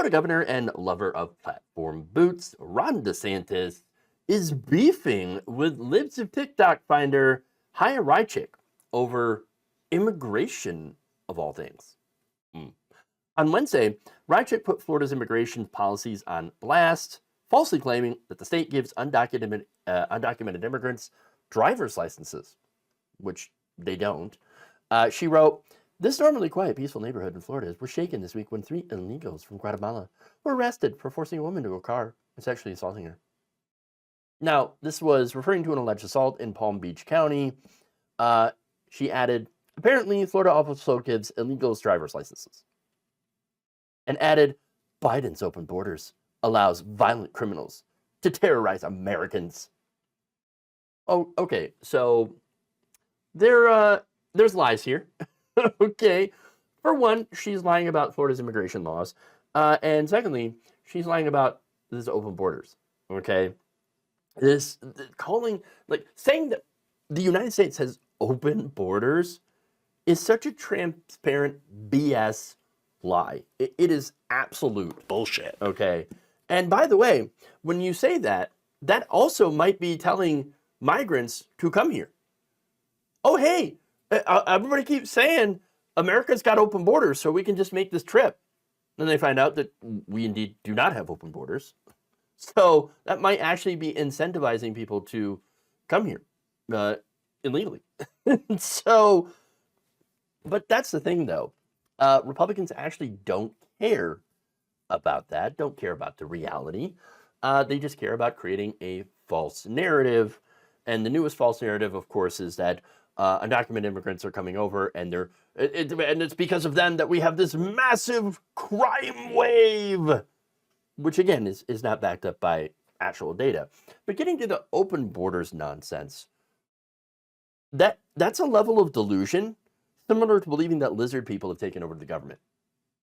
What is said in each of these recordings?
Florida governor and lover of platform boots, Ron DeSantis, is beefing with Libs of TikTok finder Raichik over immigration, of all things. On Wednesday, Raichik put Florida's immigration policies on blast, falsely claiming that the state gives undocumented immigrants driver's licenses, which they don't. She wrote, "This normally quiet, peaceful neighborhood in Florida was shaken this week when 3 illegals from Guatemala were arrested for forcing a woman to a car and sexually assaulting her." Now, this was referring to an alleged assault in Palm Beach County. She added, "Apparently, Florida also gives illegals driver's licenses." And added, "Biden's open borders allows violent criminals to terrorize Americans." Oh, okay, so there's lies here. Okay, for one, she's lying about Florida's immigration laws, and secondly, she's lying about this open borders. Okay, saying that the United States has open borders is such a transparent BS lie. It is absolute bullshit. Okay, and by the way, when you say that, that also might be telling migrants to come here. Oh, hey, everybody keeps saying America's got open borders, so we can just make this trip. Then they find out that we indeed do not have open borders. So that might actually be incentivizing people to come here illegally. So, but that's the thing, though. Republicans actually don't care about that, don't care about the reality. They just care about creating a false narrative. And the newest false narrative, of course, is that undocumented immigrants are coming over, and and it's because of them that we have this massive crime wave, which again is not backed up by actual data. But getting to the open borders nonsense, that's a level of delusion similar to believing that lizard people have taken over the government.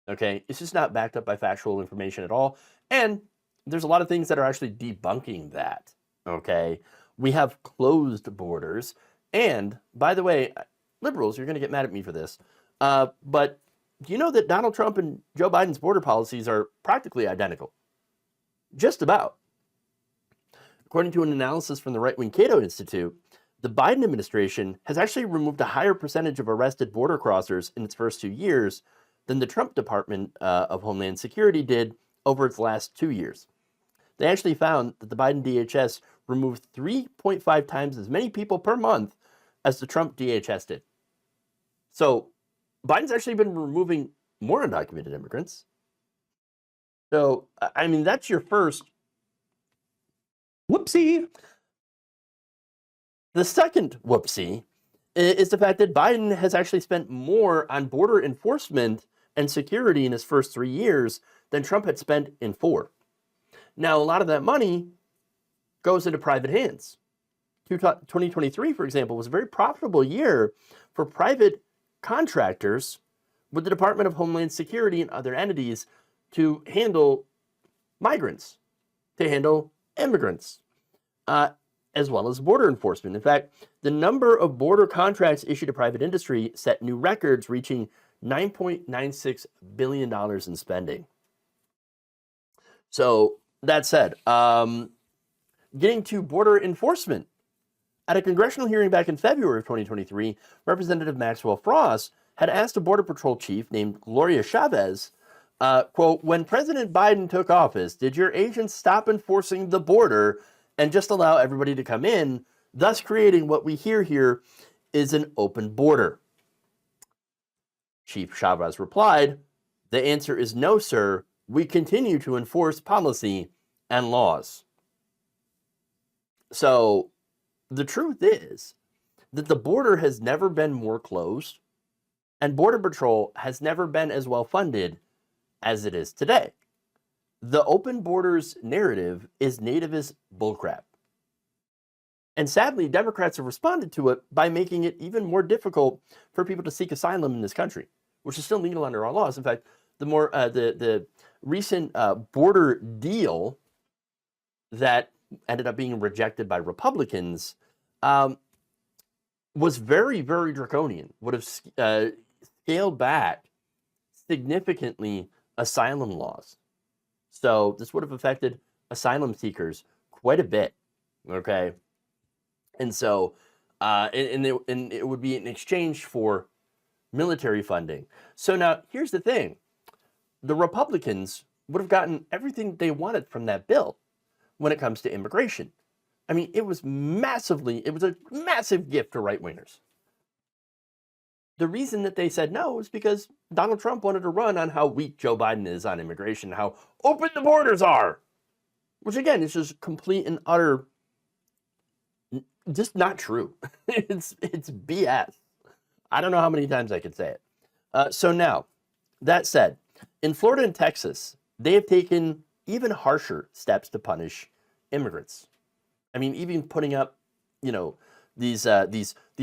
Okay, it's just not backed up by factual information at all, and there's a lot of things that are actually debunking that. Okay, we have closed borders. And, by the way, liberals, you're going to get mad at me for this, but do you know that Donald Trump and Joe Biden's border policies are practically identical? Just about. According to an analysis from the right-wing Cato Institute, the Biden administration has actually removed a higher percentage of arrested border crossers in its first 2 years than the Trump Department of Homeland Security did over its last 2 years. They actually found that the Biden DHS removed 3.5 times as many people per month as the Trump DHS did. So Biden's actually been removing more undocumented immigrants. So, I mean, that's your first whoopsie. The second whoopsie is the fact that Biden has actually spent more on border enforcement and security in his first 3 years than Trump had spent in 4. Now, a lot of that money goes into private hands. 2023, for example, was a very profitable year for private contractors with the Department of Homeland Security and other entities to handle migrants, to handle immigrants, as well as border enforcement. In fact, the number of border contracts issued to private industry set new records, reaching $9.96 billion in spending. So, that said, getting to border enforcement. At a congressional hearing back in February of 2023, Representative Maxwell Frost had asked a Border Patrol chief named Gloria Chavez, quote, "When President Biden took office, did your agents stop enforcing the border and just allow everybody to come in, thus creating what we hear here is an open border?" Chief Chavez replied, "The answer is no, sir. We continue to enforce policy and laws." So the truth is that the border has never been more closed, and Border Patrol has never been as well funded as it is today. The open borders narrative is nativist bullcrap. And sadly, Democrats have responded to it by making it even more difficult for people to seek asylum in this country, which is still legal under our laws. In fact, the recent border deal that ended up being rejected by Republicans was very, very draconian, would have scaled back significantly asylum laws. So this would have affected asylum seekers quite a bit. Okay. And so, and it would be in exchange for military funding. So now here's the thing. The Republicans would have gotten everything they wanted from that bill when it comes to immigration. I mean, it was a massive gift to right-wingers. The reason that they said no is because Donald Trump wanted to run on how weak Joe Biden is on immigration, how open the borders are, which again is just complete and utter, just not true. It's BS. I don't know how many times I could say it. So now, that said, in Florida and Texas, they have taken even harsher steps to punish immigrants. I mean, even putting up, these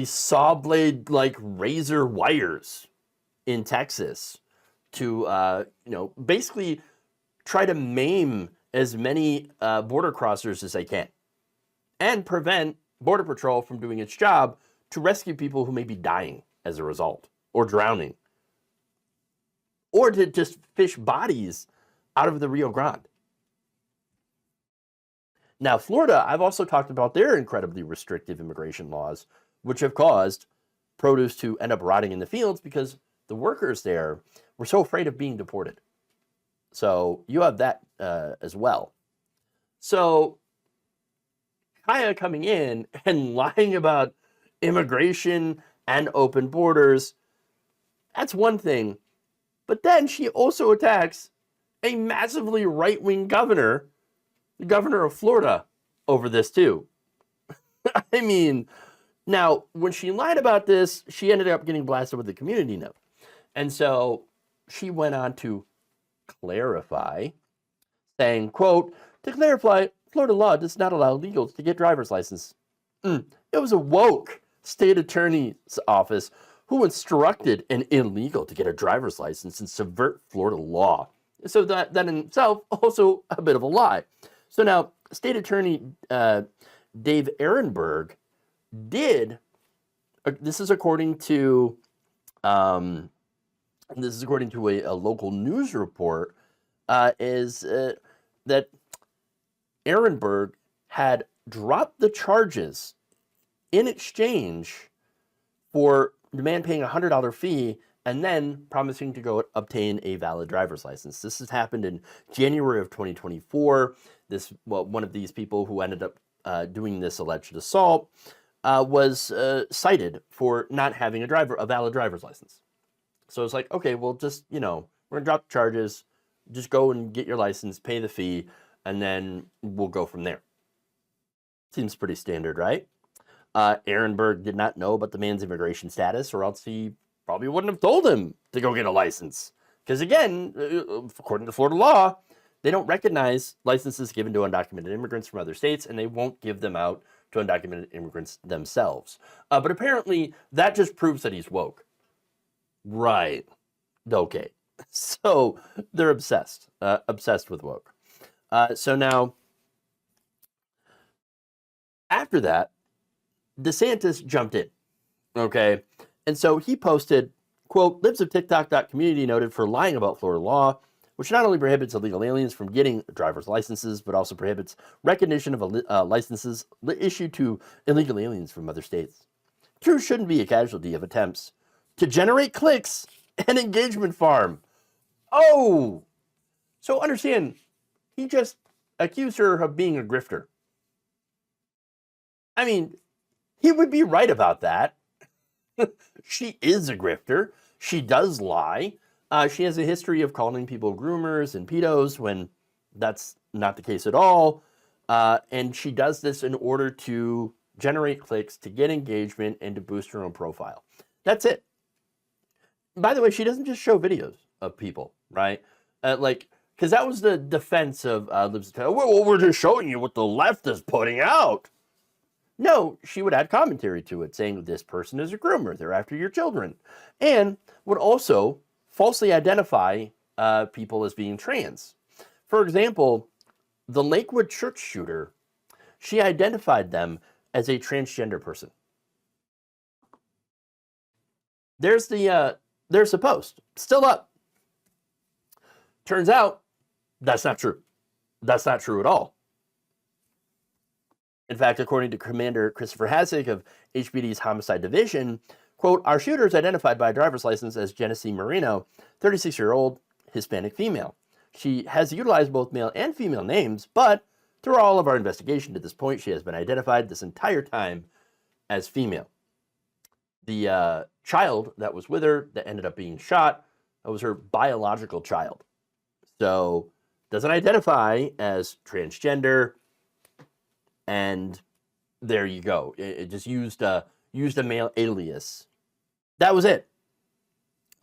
saw blade like razor wires in Texas to basically try to maim as many border crossers as they can and prevent Border Patrol from doing its job to rescue people who may be dying as a result or drowning or to just fish bodies out of the Rio Grande. Now, Florida, I've also talked about their incredibly restrictive immigration laws, which have caused produce to end up rotting in the fields because the workers there were so afraid of being deported. So you have that as well. So Kaya coming in and lying about immigration and open borders, that's one thing. But then she also attacks a massively right-wing governor, the governor of Florida, over this too. I mean, now, when she lied about this, she ended up getting blasted with the community note. And so she went on to clarify, saying, quote, to clarify, Florida law does not allow illegals to get driver's license. It was a woke state attorney's office who instructed an illegal to get a driver's license and subvert Florida law. So that in itself, also a bit of a lie. So now, State Attorney Dave Ehrenberg did, this is according to a local news report, is that Ehrenberg had dropped the charges in exchange for the man paying a $100 fee and then promising to go obtain a valid driver's license. This has happened in January of 2024. One of these people who ended up doing this alleged assault was cited for not having a valid driver's license. So it's like, okay, well, just, we're gonna drop the charges, just go and get your license, pay the fee, and then we'll go from there. Seems pretty standard, right? Ehrenberg did not know about the man's immigration status, or else he probably wouldn't have told him to go get a license. Because again, according to Florida law, they don't recognize licenses given to undocumented immigrants from other states, and they won't give them out to undocumented immigrants themselves. But apparently, that just proves that he's woke. Right. Okay. So they're obsessed with woke. So now, after that, DeSantis jumped in. Okay. And so he posted, quote, Libs of TikTok.community noted for lying about Florida law, which not only prohibits illegal aliens from getting driver's licenses, but also prohibits recognition of licenses issued to illegal aliens from other states. Truth shouldn't be a casualty of attempts to generate clicks and engagement farm. Oh, so understand, he just accused her of being a grifter. I mean, he would be right about that. She is a grifter. She does lie. She has a history of calling people groomers and pedos when that's not the case at all. And she does this in order to generate clicks, to get engagement, and to boost her own profile. That's it. By the way, she doesn't just show videos of people, right? Because that was the defense of Libs. Well, we're just showing you what the left is putting out. No, she would add commentary to it, saying this person is a groomer, they're after your children, and would also falsely identify people as being trans. For example, the Lakewood church shooter, she identified them as a transgender person. There's the post, still up. Turns out That's not true. That's not true at all. In fact, according to Commander Christopher Hasek of HPD's Homicide Division, quote, our shooter is identified by a driver's license as Genesee Marino, 36-year-old Hispanic female. She has utilized both male and female names, but through all of our investigation to this point, she has been identified this entire time as female. The child that was with her that ended up being shot, that was her biological child. So doesn't identify as transgender, and there you go. It just used a male alias. That was it.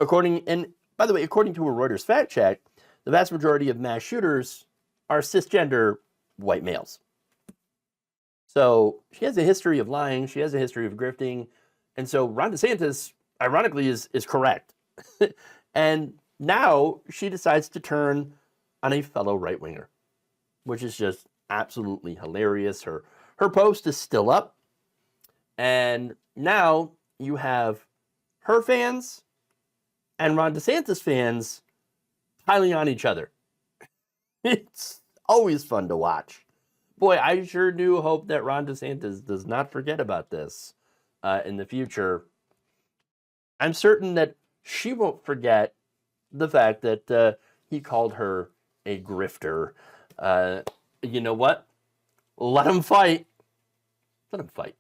And by the way, according to a Reuters fact check, the vast majority of mass shooters are cisgender white males. So she has a history of lying. She has a history of grifting. And so Ron DeSantis, ironically, is correct. And now she decides to turn on a fellow right-winger, which is just absolutely hilarious. Her post is still up. And now you have her fans and Ron DeSantis fans piling on each other. It's always fun to watch. Boy, I sure do hope that Ron DeSantis does not forget about this in the future. I'm certain that she won't forget the fact that he called her a grifter. You know what? Let him fight. Let him fight.